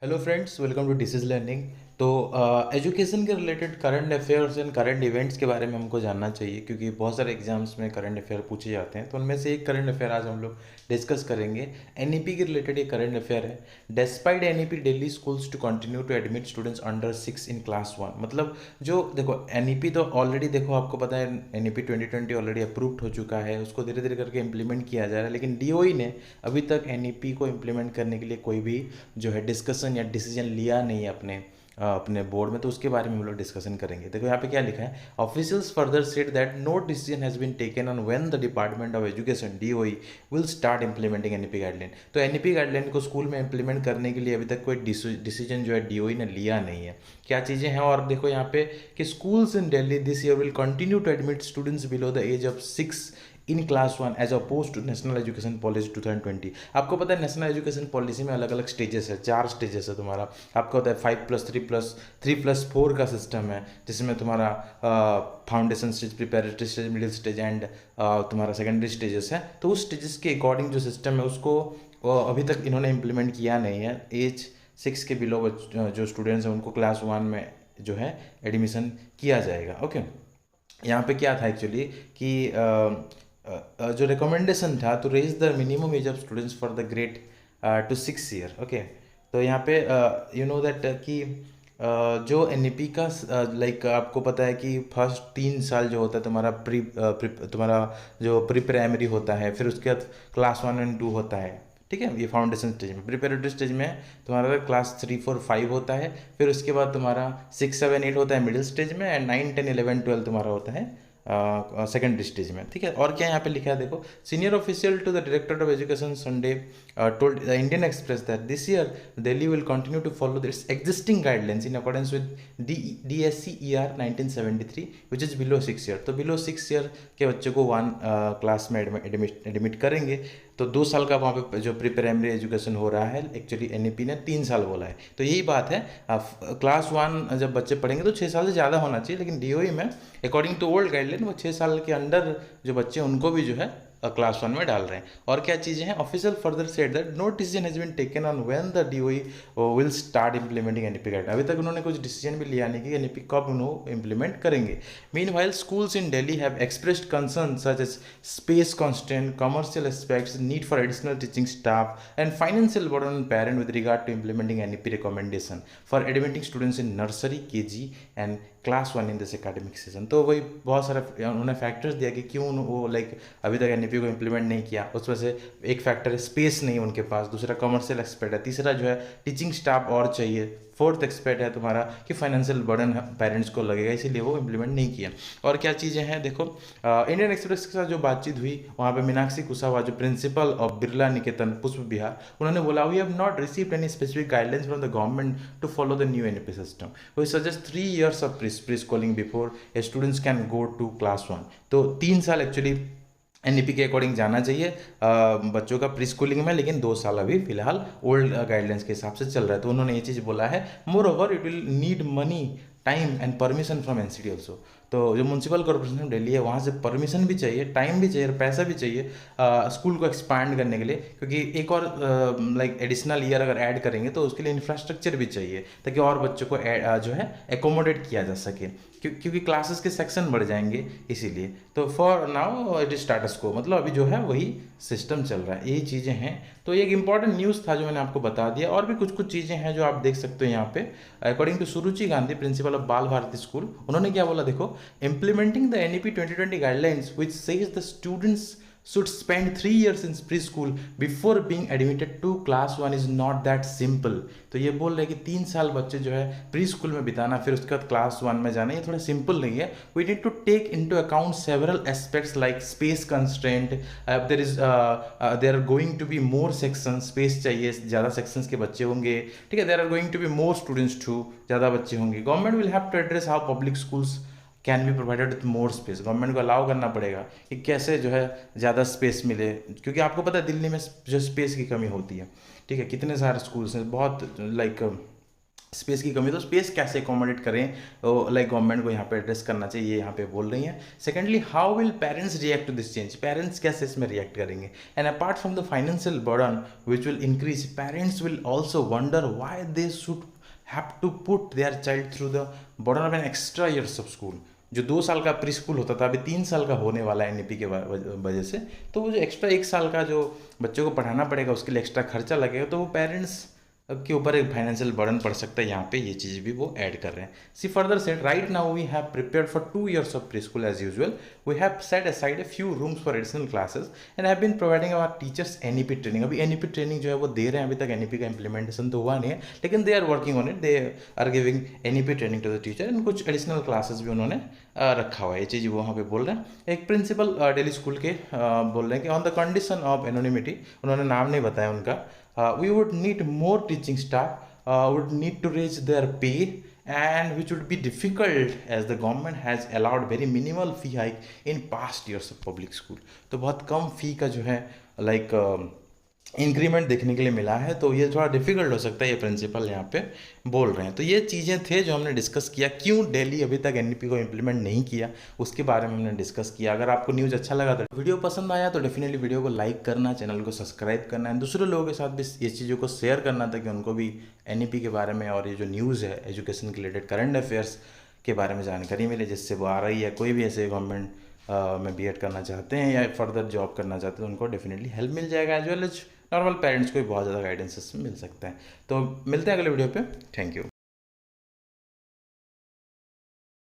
Hello friends, welcome to disease learning. तो education के related current affairs and current events के बारे में हमको जानना चाहिए, क्योंकि बहुत सारे एग्जाम्स में करंट अफेयर पूछे जाते हैं। तो उनमें से एक करंट अफेयर आज हम लोग डिस्कस करेंगे। एनईपी के रिलेटेड एक करंट अफेयर है। Despite NEP Delhi schools to continue to admit students under 6 in class 1। मतलब जो देखो एनईपी तो ऑलरेडी देखो आपको पता है एनईपी 2020 ऑलरेडी अप्रूव्ड हो चुका है, उसको धीरे धीरे करके इम्प्लीमेंट किया जा रहा है। लेकिन डीओई ने अभी तक एनईपी को इम्प्लीमेंट करने के लिए कोई भी जो है डिस्कशन या डिसीजन लिया नहीं है अपने बोर्ड में। तो उसके बारे में हम लोग डिस्कशन करेंगे। देखो यहाँ पे क्या लिखा है, officials further said that no decision has been taken on when the department of education DOE will start implementing NEP guideline. तो एनईपी गाइडलाइन को स्कूल में इंप्लीमेंट करने के लिए अभी तक कोई डिसीजन जो है डीओई ने लिया नहीं है। क्या चीज़ें हैं, और देखो यहाँ पे कि schools in Delhi this year will continue to admit students below the age of 6 in class 1 as opposed to national education policy 2020। आपको पता है नेशनल एजुकेशन पॉलिसी में अलग अलग स्टेजेस है, 4 स्टेजेस है तुम्हारा। आपको होता है 5+3+3+4 का सिस्टम है, जिसमें तुम्हारा foundation stage, preparatory stage, middle stage and तुम्हारा सेकेंडरी स्टेजेस है। तो उस स्टेजेस के अकॉर्डिंग जो सिस्टम है उसको अभी तक इन्होंने इम्प्लीमेंट किया नहीं है। एज 6 के बिलो जो स्टूडेंट्स हैं उनको क्लास 1 में जो है एडमिशन किया जाएगा। ओके, यहाँ पे क्या था एक्चुअली कि जो रिकमेंडेशन था तो raise the minimum age of students for the grade to 6 year. Okay, तो यहाँ पे यू नो दैट कि जो एनईपी का लाइक आपको पता है कि फर्स्ट 3 साल जो होता है तुम्हारा तुम्हारा जो प्री प्राइमरी होता है, फिर उसके बाद क्लास 1 एंड 2 होता है। ठीक है, ये फाउंडेशन स्टेज में। प्रिपरेटरी स्टेज में तुम्हारा क्लास 3 4 5 होता है, फिर उसके बाद तुम्हारा 6 7 8 होता है मिडिल स्टेज में, एंड 9 10 11 12 तुम्हारा होता है सेकेंडरी स्टेज में। ठीक है, और क्या यहाँ पे लिखा है देखो, senior official to the director of education Sunday told the Indian Express that this year Delhi will continue to follow this existing guidelines in accordance with DSC ER 1973 which is below 6 year. तो below 6 year के बच्चे को 1 class में admit करेंगे। तो 2 साल का वहाँ पे जो प्री प्राइमरी एजुकेशन हो रहा है, एक्चुअली एनईपी ने 3 साल बोला है। तो यही बात है, क्लास 1 जब बच्चे पढ़ेंगे तो 6 साल से ज़्यादा होना चाहिए, लेकिन डीओई में अकॉर्डिंग टू ओल्ड गाइडलाइन वो 6 साल के अंडर जो बच्चे हैं उनको भी जो है क्लास 1 में डाल रहे हैं। और क्या चीज़ें हैं, official further said that no decision has been taken on when the DOE will start implementing NEP guide. अभी तक उन्होंने कुछ डिसीजन भी लिया नहीं कि एनईपी कब उन्होंने इंप्लीमेंट करेंगे। Meanwhile schools in Delhi have expressed concern such as space constraint, commercial aspects, need for additional teaching staff, and financial burden on parent with regard to implementing NEP recommendation for admitting students in nursery, KG, and class 1 in this academic season. तो वही बहुत सारा उन्होंने factors दिया कि क्यों वो like अभी तक एनईपी को इम्प्लीमेंट नहीं किया। उसमें से एक फैक्टर है स्पेस नहीं उनके पास, दूसरा कमर्शियल एक्सपेक्ट है, तीसरा जो है टीचिंग स्टाफ और चाहिए, फोर्थ एक्सपेक्ट है तुम्हारा कि फाइनेंशियल बर्डन पेरेंट्स को लगेगा, इसीलिए वो इम्प्लीमेंट नहीं किया। और क्या चीज़ें हैं देखो, इंडियन एक्सप्रेस के साथ जो बातचीत हुई वहाँ पे मीनाक्षी कुशवाहा जो प्रिंसिपल ऑफ बिरला निकेतन पुष्प विहार, उन्होंने बोला we have not received any specific guidelines from the government to follow the new NEP system. We suggest 3 years of pre schooling before students can go to class 1। तो 3 साल एक्चुअली एनईपी के according जाना चाहिए बच्चों का pre schooling में, लेकिन 2 साल अभी फिलहाल ओल्ड गाइडलाइंस के हिसाब से चल रहा है। तो उन्होंने ये चीज़ बोला है, more over it will need money, time and permission from NCD also. तो जो म्यूनसिपल कॉर्पोरेशन ऑफ दिल्ली है वहाँ से परमिशन भी चाहिए, टाइम भी चाहिए और पैसा भी चाहिए स्कूल को एक्सपांड करने के लिए, क्योंकि एक और लाइक एडिशनल ईयर अगर ऐड करेंगे तो उसके लिए इंफ्रास्ट्रक्चर भी चाहिए ताकि और बच्चों को जो है एकोमोडेट किया जा सके, क्योंकि क्लासेस के सेक्शन बढ़ जाएंगे इसीलिए। तो for now it is status को, मतलब अभी जो है वही सिस्टम चल रहा है, यही चीज़ें हैं। तो ये एक इंपॉर्टेंट न्यूज़ था जो मैंने आपको बता दिया। और भी कुछ कुछ चीज़ें हैं जो आप देख सकते हो यहाँ पे। According to Suruchi Gandhi principal of Bal Bharati school, उन्होंने क्या बोला देखो, implementing the NEP 2020 guidelines which says the students should spend 3 years in preschool before being admitted to class 1 is not that simple। तो ये बोल रहे हैं कि 3 साल बच्चे जो है प्री स्कूल में बिताना, फिर उसके बाद क्लास 1 में जाना, ये थोड़ा सिंपल नहीं है। We need to take into account several aspects like space constraint, there are going to be more section, space चाहिए, ज़्यादा सेक्शंस के बच्चे होंगे। ठीक है, there are going to be more students too, ज़्यादा बच्चे होंगे। Government will have to address how public schools can be provided with more space. Government को अलाउ करना पड़ेगा कि कैसे जो है ज़्यादा स्पेस मिले, क्योंकि आपको पता है दिल्ली में जो स्पेस की कमी होती है। ठीक है, कितने सारे स्कूल्स हैं, बहुत लाइक स्पेस की कमी, तो स्पेस कैसे अकोमोडेट करें, तो लाइक गवर्नमेंट को यहाँ पे एड्रेस करना चाहिए, ये यहाँ पे बोल रही हैं। Secondly, how will parents react to this change, parents कैसे इसमें रिएक्ट करेंगे। And apart from the financial burden which will increase, parents will also wonder why they should have to put their child through the burden of an extra years of school. जो 2 साल का pre school होता था, अभी 3 साल का होने वाला है एनईपी के वजह से, तो वो जो एक्स्ट्रा 1 साल का जो बच्चों को पढ़ाना पड़ेगा, उसके लिए एक्स्ट्रा खर्चा लगेगा, तो वो पेरेंट्स अब के ऊपर एक फाइनेंशियल बर्डन पड़ सकता है। यहाँ पे ये चीज़ भी वो ऐड कर रहे हैं। See further set, right now we have prepared for 2 years of preschool as usual, we have set aside a few rooms for additional classes and have been providing our teachers NEP training. अभी NEP training जो है वो दे रहे हैं, अभी तक NEP का implementation तो हुआ नहीं है, लेकिन they are working on it, they are giving NEP training to the teacher and कुछ एडिशनल क्लासेस भी उन्होंने रखा हुआ है। ये चीज़ वो वहाँ पे बोल रहे हैं। एक प्रिंसिपल दिल्ली स्कूल के बोल रहे हैं कि on the condition of anonymity, उन्होंने नाम नहीं बताया उनका, we would need more teaching staff, would need to raise their pay, and which would be difficult as the government has allowed very minimal fee hike in past years of public school। तो बहुत कम फी का जो है like increment देखने के लिए मिला है, तो ये थोड़ा डिफिकल्ट हो सकता है, ये प्रिंसिपल यहाँ पे बोल रहे हैं। तो ये चीज़ें थे जो हमने डिस्कस किया, क्यों दिल्ली अभी तक एनईपी को इम्प्लीमेंट नहीं किया, उसके बारे में हमने डिस्कस किया। अगर आपको न्यूज़ अच्छा लगा, तो वीडियो पसंद आया तो डेफिनेटली वीडियो को लाइक करना, चैनल को सब्सक्राइब करना है, दूसरे लोगों के साथ भी ये चीज़ों को शेयर करना था कि उनको भी एनईपी के बारे में और ये जो न्यूज़ है एजुकेशन के रिलेटेड करंट अफेयर्स के बारे में जानकारी मिले, जिससे वो आ रही है कोई भी ऐसे गवर्नमेंट में बीएड करना चाहते हैं या फर्दर जॉब करना चाहते हैं, तो उनको डेफिनेटली हेल्प मिल जाएगा, as well as normal parents को भी बहुत ज़्यादा गाइडेंसेस मिल सकता है। तो मिलते हैं अगले वीडियो पे। Thank you.